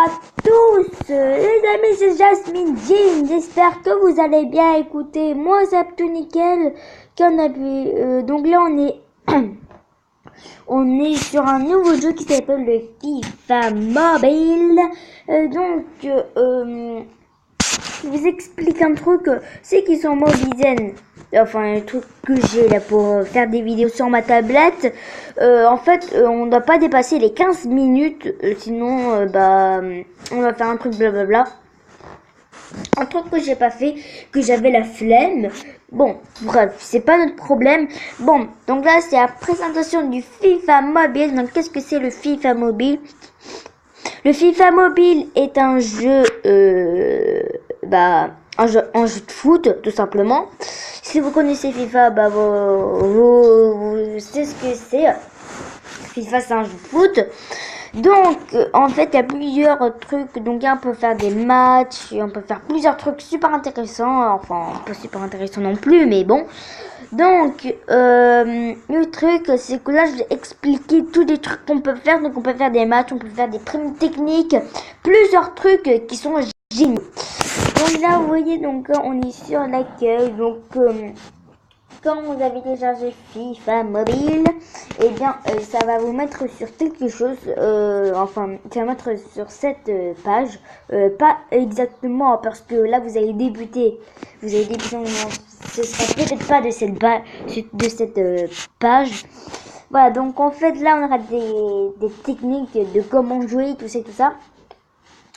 à tous les amis, c'est Jasmine Jean, j'espère que vous allez bien. Écoutez, moi ça tout nickel. Qu'on a vu, donc là on est on est sur un nouveau jeu qui s'appelle le FIFA Mobile. Je vous explique un truc, c'est qu'ils sont mobilisés. Enfin, le truc que j'ai là pour faire des vidéos sur ma tablette. En fait, on ne doit pas dépasser les 15 minutes, sinon, on va faire un truc blablabla. Un truc que j'ai pas fait, que j'avais la flemme. Bon, bref, c'est pas notre problème. Bon, donc là, c'est la présentation du FIFA Mobile. Donc, qu'est-ce que c'est le FIFA Mobile? Le FIFA Mobile est un jeu, un jeu de foot, tout simplement. Si vous connaissez FIFA, vous savez ce que c'est. FIFA, c'est un jeu de foot. Donc, en fait, il y a plusieurs trucs. Donc, on peut faire des matchs, et on peut faire plusieurs trucs super intéressants. Enfin, pas super intéressants non plus, mais bon. Donc, le truc, c'est que là, je vais expliquer tous les trucs qu'on peut faire. Donc, on peut faire des matchs, on peut faire des primes techniques, plusieurs trucs qui sont géniaux. Donc là, vous voyez, donc on est sur l'accueil. Donc, quand vous avez téléchargé FIFA Mobile, eh bien, ça va vous mettre sur quelque chose, ça va mettre sur cette page, pas exactement, parce que là, vous allez débuter, ce sera peut-être pas de cette page. Voilà, donc en fait, là, on aura des techniques de comment jouer, tout ça.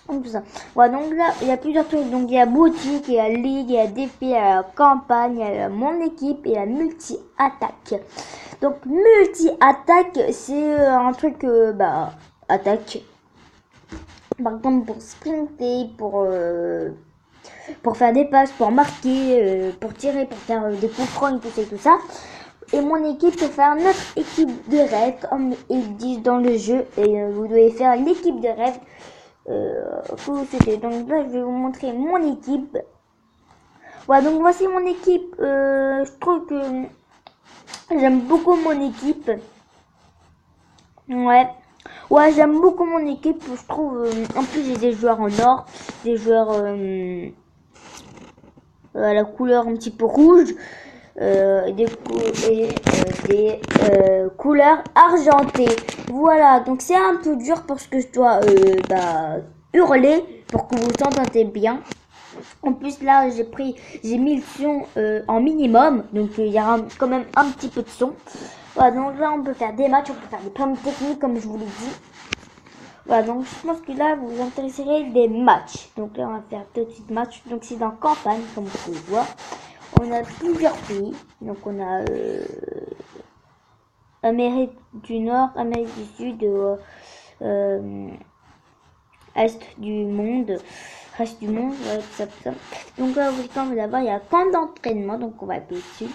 Tout ça. Voilà, donc là, il y a plusieurs trucs. Donc, il y a boutique, il y a ligue, il y a défi, il y a campagne, il y a mon équipe et il y a multi-attaque. Donc, multi-attaque, c'est un truc, attaque. Par exemple, pour sprinter, pour faire des passes, pour marquer, pour tirer, pour faire des coups francs et tout ça. Et mon équipe peut faire notre équipe de rêve, comme ils disent dans le jeu. Et vous devez faire l'équipe de rêve. Donc là, je vais vous montrer mon équipe. Voilà, donc voici mon équipe. Je trouve que j'aime beaucoup mon équipe. Ouais, j'aime beaucoup mon équipe. Je trouve, en plus, j'ai des joueurs en or, des joueurs à la couleur un petit peu rouge, des couleurs argentées. Voilà, donc c'est un peu dur parce que je dois hurler pour que vous entendez bien. En plus là, j'ai mis le son en minimum, donc il y aura quand même un petit peu de son. Voilà, donc là on peut faire des matchs, on peut faire des primes techniques comme je vous l'ai dit. Voilà, donc je pense que là vous vous intéresserez des matchs. Donc là on va faire deux petits matchs. Donc c'est dans campagne, comme vous pouvez voir. On a plusieurs pays. Donc on a Amérique du Nord, Amérique du Sud, Est du monde, reste du monde, ouais, tout ça. Donc là, vous pouvez d'abord, il y a camp d'entraînement, donc on va appuyer dessus.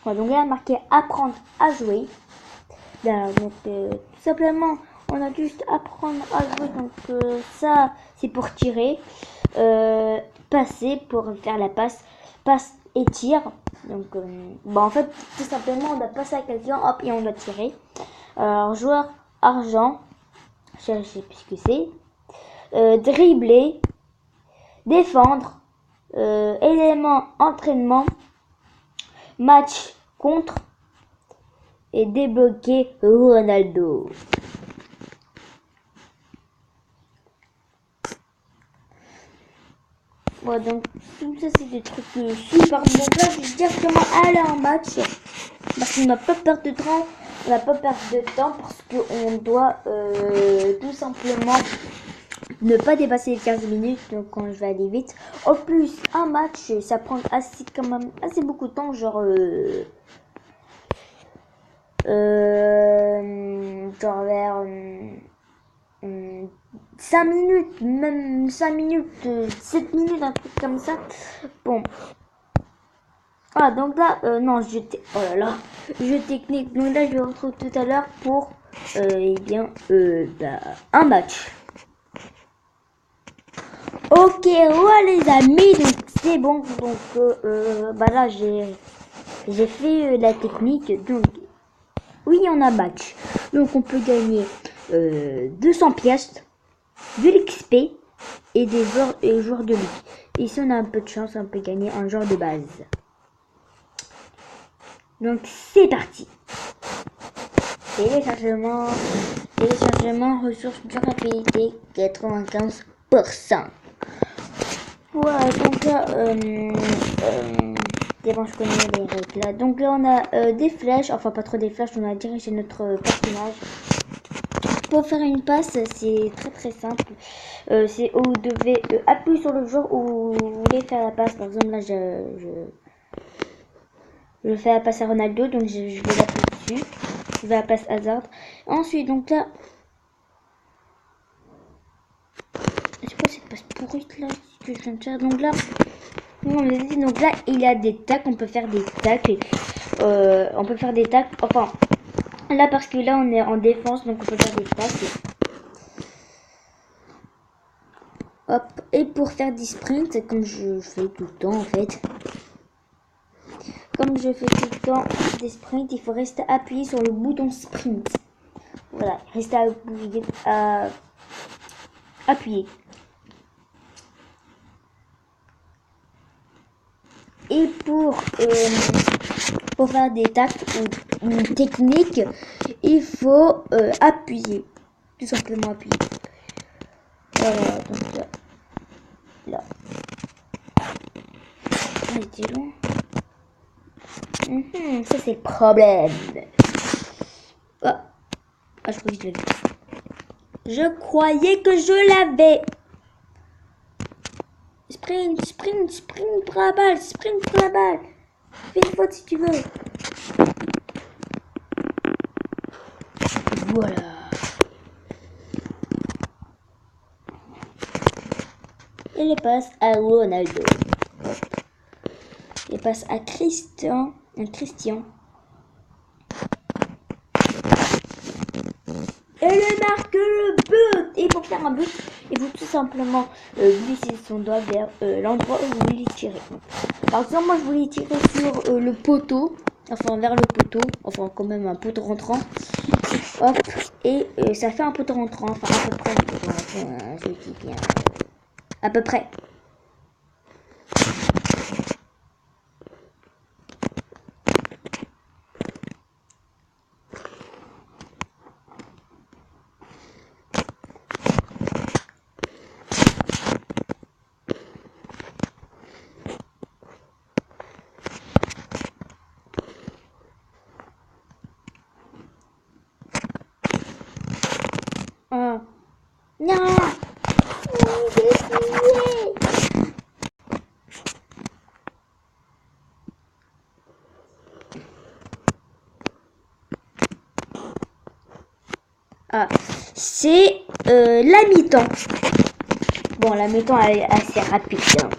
Voilà, donc là, il y a marqué apprendre à jouer. Là, donc tout simplement, on a juste apprendre à jouer. Donc ça, c'est pour tirer, passer pour faire la passe et tir. Donc en fait, tout simplement, on doit passer à quelqu'un, hop, et on doit tirer. Alors joueur argent. Je sais plus ce que c'est. Dribbler, défendre, élément entraînement, match contre et débloquer Ronaldo. Voilà, donc tout ça c'est des trucs super. Donc là je vais directement aller en match parce qu'on n'a pas perdre de temps. On n'a pas perdre de temps parce qu'on doit tout simplement ne pas dépasser les 15 minutes. Donc quand je vais aller vite. En plus, un match, ça prend quand même assez beaucoup de temps. Genre vers 5 minutes, même 5 minutes, 7 minutes, un truc comme ça. Bon. Ah, donc là, non, jeu technique. Donc là, je vous retrouve tout à l'heure pour, un match. Ok, ouais les amis, donc c'est bon. Donc, là, j'ai fait la technique. Donc, oui, on a match. Donc, on peut gagner 200 pièces. de l'XP et des joueurs de ligue. Et si on a un peu de chance, on peut gagner un joueur de base. Donc c'est parti. Téléchargement, ressources de rapidité 95%. Voilà, donc là, je connais les règles là. Donc là, on a des flèches, enfin pas trop des flèches, on a dirigé notre personnage. Pour faire une passe, c'est très simple. C'est où vous devez appuyer sur le joueur où vous voulez faire la passe. Par exemple, là, je fais la passe à Ronaldo, donc je vais l'appuyer dessus. Je vais la passe hasard. Ensuite, donc là, c'est quoi cette passe pourrite là que je viens de faire? Donc là, il y a des tacles, on peut faire des tacles. Enfin, là parce que là on est en défense, donc on peut faire des tacles. Hop, et pour faire des sprints, comme je fais tout le temps en fait. Comme je fais tout le temps des sprints, il faut rester appuyé sur le bouton sprint. Voilà, rester appuyé. Et pour faire des tacles ou une technique, il faut appuyer. Tout simplement appuyer. Voilà, donc là. Ah, il était long. Ça c'est le problème. Ah, je croyais que je l'avais. Sprint pour la balle, Fais une faute si tu veux. Voilà. Et les passes à Ronaldo. Les passes à Christian. Et il marque le but. Et pour faire un but, il faut tout simplement glisser son doigt vers l'endroit où vous voulez tirer. Par exemple, moi je voulais tirer sur le poteau. Enfin, vers le poteau. Enfin, quand même un poteau rentrant. Hop. Et ça fait un poteau rentrant. Enfin, à peu près. Je dis bien. À peu près. Non. Ah, c'est la mi-temps. Bon, la mi-temps est assez rapide. Hein.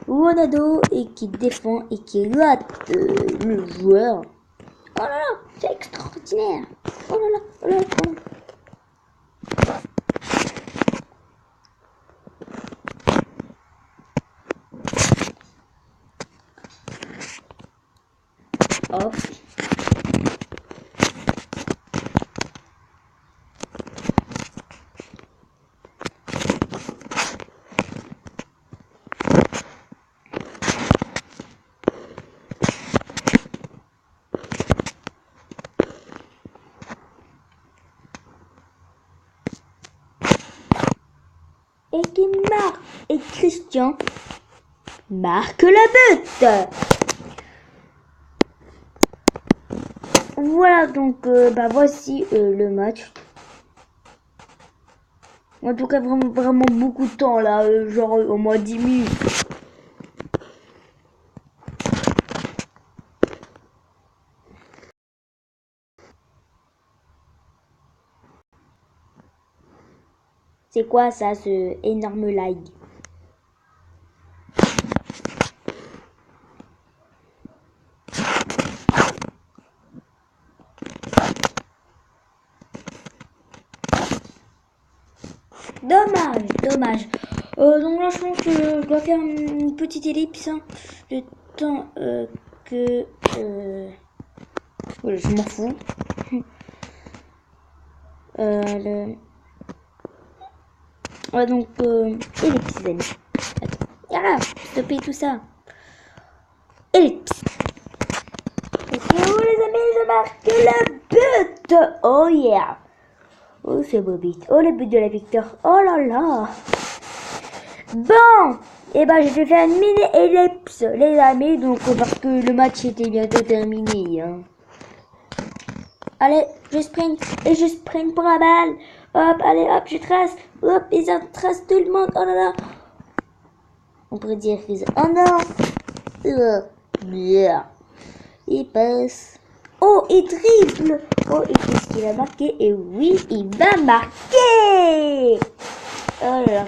Ronaldo et qui défend et qui rate le joueur. Oh là là, c'est extraordinaire. Oh là là, oh là là. Oh là là. Hop. Et qui marque. Et Christian marque le but. Voilà, donc voici le match. En tout cas, vraiment beaucoup de temps là, genre au moins 10 minutes. C'est quoi ça, ce énorme lag? Dommage. Donc là, je pense que je dois faire une petite ellipse. Hein, le temps que... Voilà, je m'en fous. Donc, ellipse, les amis. Attends. Ah, stopper tout ça. Ellipse. Ok, oh les amis, je marque le but. Oh yeah. Oh, c'est beau but. Oh, le but de la victoire. Oh là là. Bon. Et ben, je vais faire une mini ellipse, les amis. Donc, parce que le match était bientôt terminé. Hein. Allez, je sprint. Et je sprint pour la balle. Hop, allez, hop, je trace. Hop, et ça trace tout le monde. Oh là là. On pourrait dire qu'ils... Oh non. Yeah. Il passe. Oh, il dribble. Oh, et qu'est-ce qu'il a marqué? Et oui, il va marquer. Oh là là.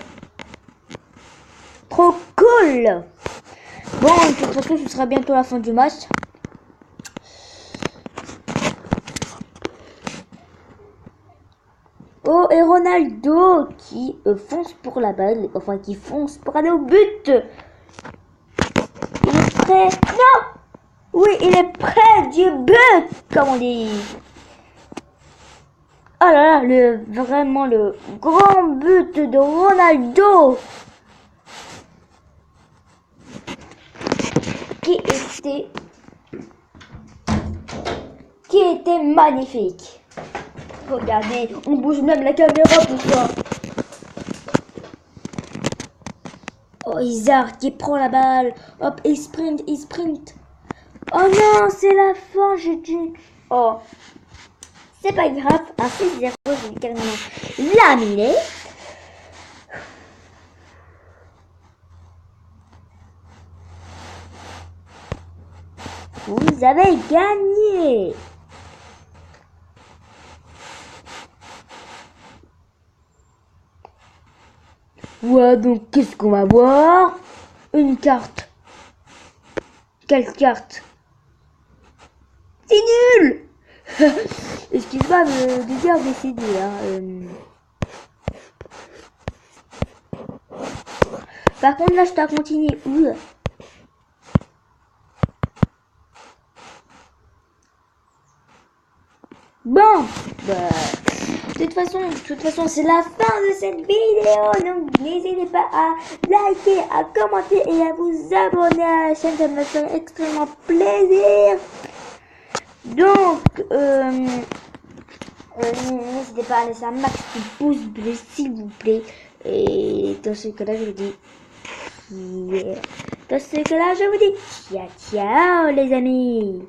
Trop cool. Bon, de toute façon, ce sera bientôt la fin du match. Oh, et Ronaldo qui fonce pour la balle. Enfin, qui fonce pour aller au but. Il est prêt. Non. Oui, il est près du but, comme on dit. Oh là là, vraiment le grand but de Ronaldo. Qui était magnifique. Regardez, on bouge même la caméra pour ça. Oh, Isaac qui prend la balle. Hop, il sprint, il sprint. Oh non, c'est la fin, j'ai dû... Oh, c'est pas grave, un 6-0, je vais carrément laminer. Vous avez gagné. Ouais, donc qu'est-ce qu'on va voir? Une carte. Quelle carte? C'est nul. Excuse-moi, de dire décidé. Hein, Par contre, là, je dois continuer. Bon, bah, de toute façon, c'est la fin de cette vidéo. Donc, n'hésitez pas à liker, à commenter et à vous abonner à la chaîne. Ça me fait extrêmement plaisir. Donc, n'hésitez pas à laisser un max de pouces bleus, s'il vous plaît. Et dans ce cas-là, je vous dis, yeah. Dans ce cas-là, je vous dis, ciao, ciao, les amis.